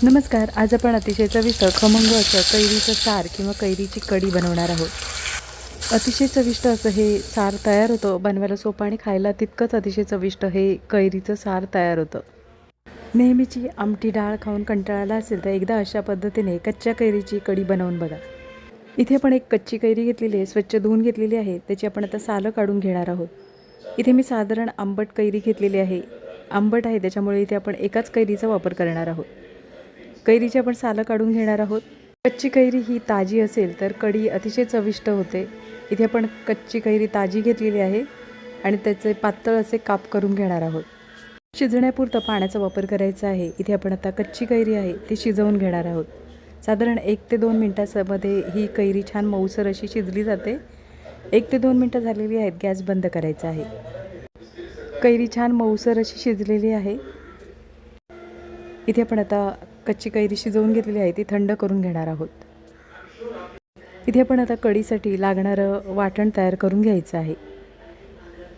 नमस्कार. आज आपण अतिशय चविष्ट खमंग असं कैरीचं सार किंवा कैरीची कढी बनवणार आहोत. अतिशय चविष्ट असं हे सार तयार होतं. बनवायला सोपं आणि खायला तितकंच अतिशय चविष्ट हे कैरीचं सार तयार होतं. नेहमीची आमटी डाळ खाऊन कंटाळा असेल तर एकदा अशा पद्धतीने कच्च्या कैरीची कढी बनवून बघा. इथे आपण एक कच्ची कैरी घेतलेली आहे, स्वच्छ धुवून घेतलेली आहे. त्याची आपण आता सालं काढून घेणार आहोत. इथे मी साधारण आंबट कैरी घेतलेली आहे. आंबट आहे त्याच्यामुळे इथे आपण एकाच कैरीचा वापर करणार आहोत. कैरीची आपण सालं काढून घेणार आहोत. कच्ची कैरी ही ताजी असेल तर कढी अतिशय चविष्ट होते. इथे आपण कच्ची कैरी ताजी घेतलेली आहे आणि त्याचे पातळ असे काप करून घेणार आहोत. शिजण्यापुरतं पाण्याचा वापर करायचा आहे. इथे आपण आता कच्ची कैरी आहे ती शिजवून घेणार आहोत. साधारण 1 ते 2 मिनटामध्ये ही कैरी छान मऊसर अशी शिजली जाते. 1 ते 2 मिनटं झालेली आहेत. गॅस बंद करायचा आहे. कैरी छान मऊसर अशी शिजलेली आहे. इथे आपण आता कच्ची कैरी शिजवून घेतलेली आहे ती थंड करून घेणार आहोत. इथे आपण आता कढीसाठी लागणारं वाटण तयार करून घ्यायचं आहे.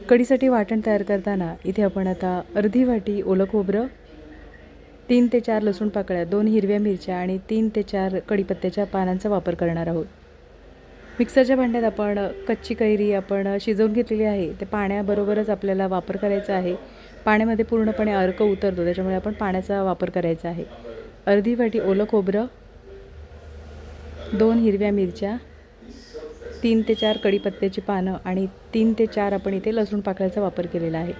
कढीसाठी वाटण तयार करताना इथे आपण आता अर्धी वाटी ओलं खोबरं, 3 ते 4 लसूण पाकळ्या, 2 हिरव्या मिरच्या आणि 3 ते 4 कढीपत्त्याच्या पानांचा वापर करणार आहोत. मिक्सरच्या भांड्यात आपण कच्ची कैरी आपण शिजवून घेतलेली आहे ते पाण्याबरोबरच आपल्याला वापर करायचा आहे. पाण्यामध्ये पूर्णपणे अर्क उतरतो त्याच्यामुळे आपण पाण्याचा वापर करायचा आहे. अर्धी वाटी ओलं खोबरं, 2 हिरव्या मिरच्या, 3 ते 4 कढीपत्त्याची पानं आणि 3 ते 4 आपण इथे लसूण पाकळ्याचा वापर केलेला आहे.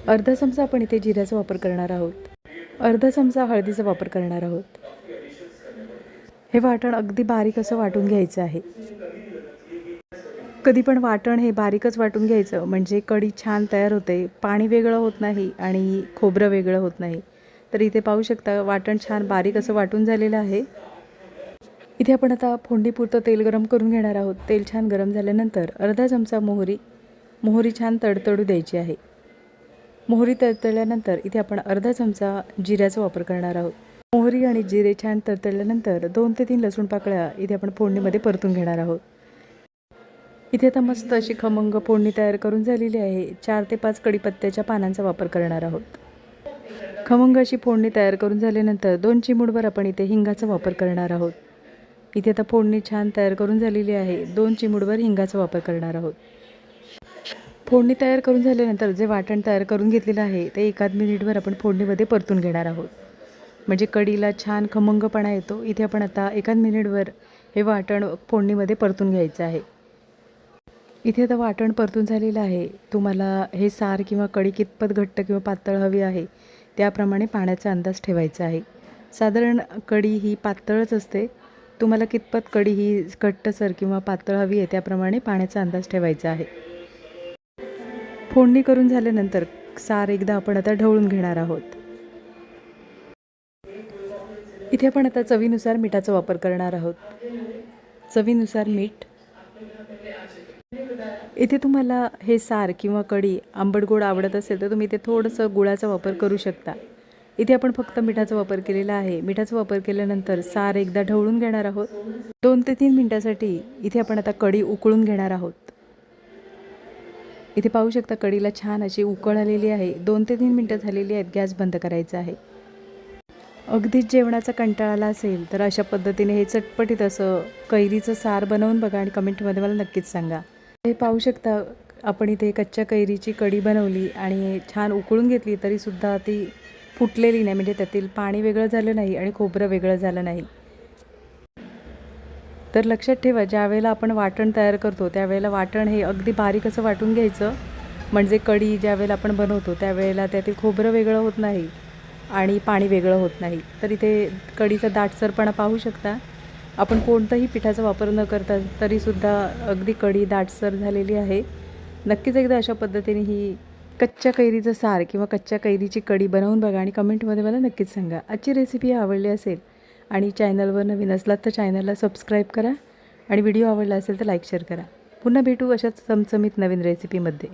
अर्धा चमचा आपण इथे जिऱ्याचा वापर करणार आहोत. अर्धा चमचा हळदीचा वापर करणार आहोत. हे वाटण अगदी बारीक असं वाटून घ्यायचं आहे. कधी पण वाटण हे बारीकच वाटून घ्यायचं म्हणजे कढी छान तयार होते. पाणी वेगळं होत नाही आणि खोबरं वेगळं होत नाही. तर इथे पाहू शकता वाटण छान बारीक असं वाटून झालेलं आहे. इथे आपण आता फोडणीपुरतं तेल गरम करून घेणार आहोत. तेल छान गरम झाल्यानंतर अर्धा चमचा मोहरी छान तडतडू द्यायची आहे. मोहरी तडतडल्यानंतर इथे आपण अर्धा चमचा जिऱ्याचा वापर करणार आहोत. मोहरी आणि जिरे छान तडतडल्यानंतर 2 ते 3 लसूण पाकळ्या इथे आपण फोडणीमध्ये परतून घेणार आहोत. इथे आता मस्त अशी खमंग फोडणी तयार करून झालेली आहे. 4 ते 5 कढीपत्त्याच्या पानांचा वापर करणार आहोत. खमंग अशी फोडणी तयार करून झाल्यानंतर 2 चिमूटभर आपण इथे हिंगाचा वापर करणार आहोत. इथे आता फोडणी छान तयार करून झालेली आहे. 2 चिमूटभर हिंगाचा वापर करणार आहोत. फोडणी तयार करून झाल्यानंतर जे वाटण तयार करून घेतलेलं आहे ते 1 मिनिटभर आपण फोडणीमध्ये परतून घेणार आहोत. म्हणजे कढीला छान खमंगपणा येतो. इथे आपण आता 1 मिनिटभर हे वाटण फोडणीमध्ये परतून घ्यायचं आहे. इथे आता वाटण परतून झालेलं आहे. तुम्हाला हे सार किंवा कढी कितपत घट्ट किंवा पातळ हवी आहे त्याप्रमाणे पाण्याचा अंदाज ठेवायचा आहे. साधारण कढी ही पातळच असते. तुम्हाला कितपत कढी ही घट्टसर किंवा पातळ हवी आहे त्याप्रमाणे पाण्याचा अंदाज ठेवायचा आहे. फोडणी करून झाल्यानंतर सार एकदा आपण आता ढवळून घेणार आहोत. इथे आपण आता चवीनुसार मिठाचा वापर करणार आहोत. चवीनुसार मीठ. इथे तुम्हाला हे सार किंवा कढी आंबट गोड आवडत असेल तर तुम्ही इथे थोडंसं गुळाचा वापर करू शकता. इथे आपण फक्त मिठाचा वापर केलेला आहे. मिठाचा वापर केल्यानंतर सार एकदा ढवळून घेणार आहोत. 2 ते 3 मिनिटासाठी इथे आपण आता कढी उकळून घेणार आहोत. इथे पाहू शकता कढीला छान अशी उकळ आलेली आहे. 2 ते 3 मिनिटं झालेली आहेत. गॅस बंद करायचा आहे. अगदीच जेवणाचा कंटाळा असेल तर अशा पद्धतीने हे चटपटीत असं कैरीचं सार बनवून बघा आणि कमेंटमध्ये मला नक्कीच सांगा. हे पाहू शकता आपण इथे कच्च्या कैरीची कढी बनवली आणि छान उकळून घेतली तरीसुद्धा ती फुटलेली नाही. म्हणजे त्यातील पाणी वेगळं झालं नाही आणि खोबरं वेगळं झालं नाही. तर लक्षात ठेवा ज्यावेळेला आपण वाटण तयार करतो त्यावेळेला वाटण हे अगदी बारीक असं वाटून घ्यायचं. म्हणजे कढी ज्यावेळेला आपण बनवतो त्यावेळेला त्यातील खोबरं वेगळं होत नाही आणि पाणी वेगळं होत नाही. तर इथे कढीचा दाटसरपणा पाहू शकता. आपण कोणताही पिठाचा वापर न करता तरीसुद्धा अगदी कढी दाटसर झालेली आहे. नक्कीच एकदा अशा पद्धतीने ही कच्च्या कैरीचं सार किंवा कच्च्या कैरीची कढी बनवून बघा आणि कमेंटमध्ये मला नक्कीच सांगा. आजची रेसिपी आवडली असेल आणि चॅनलवर नवीन असलात तर चॅनलला सबस्क्राईब करा आणि व्हिडिओ आवडला असेल तर लाईक शेअर करा. पुन्हा भेटू अशाच चमचमीत नवीन रेसिपीमध्ये.